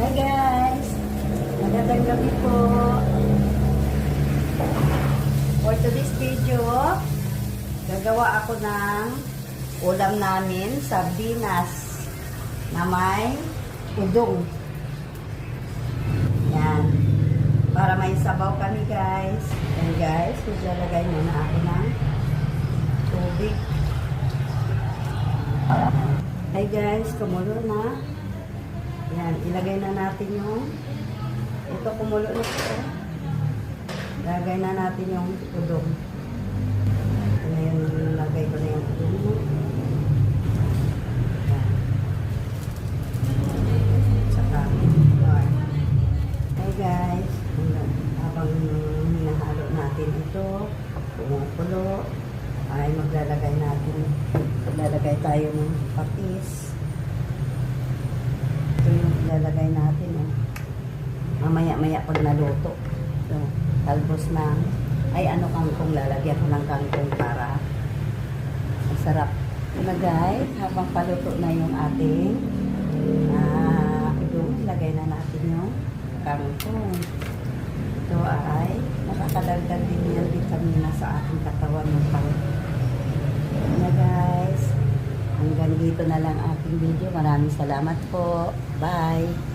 Hi guys! Magandang gabi po. For today's video, gagawa ako ng ulam namin, sardinas na may udong. Yan. Para may sabaw kami guys. And guys, maglalagay muna ako ng tubig. Hi guys, kumulo na. Yan, ilagay na natin yung ito, kumulo na ito. Ilagay na natin yung udong. Ayan, ilagay ko na yung udong. Yan. Saka, hi guys, habang hinahalo natin ito, kumukulo, ay maglalagay tayo ng patis. Ito yung ilalagay natin. Mamaya-maya pag naluto. So, talbos na. Ay, kangkong. Lalagyan ko ng kangkong para masarap. Na guys, habang paluto na yung ating ilagay na natin yung kangkong. Ito ay nakakadagdag din yung vitamina sa ating katawan ng kangkong. Na guys, hanggang dito na lang ating video. Maraming salamat po. Bye!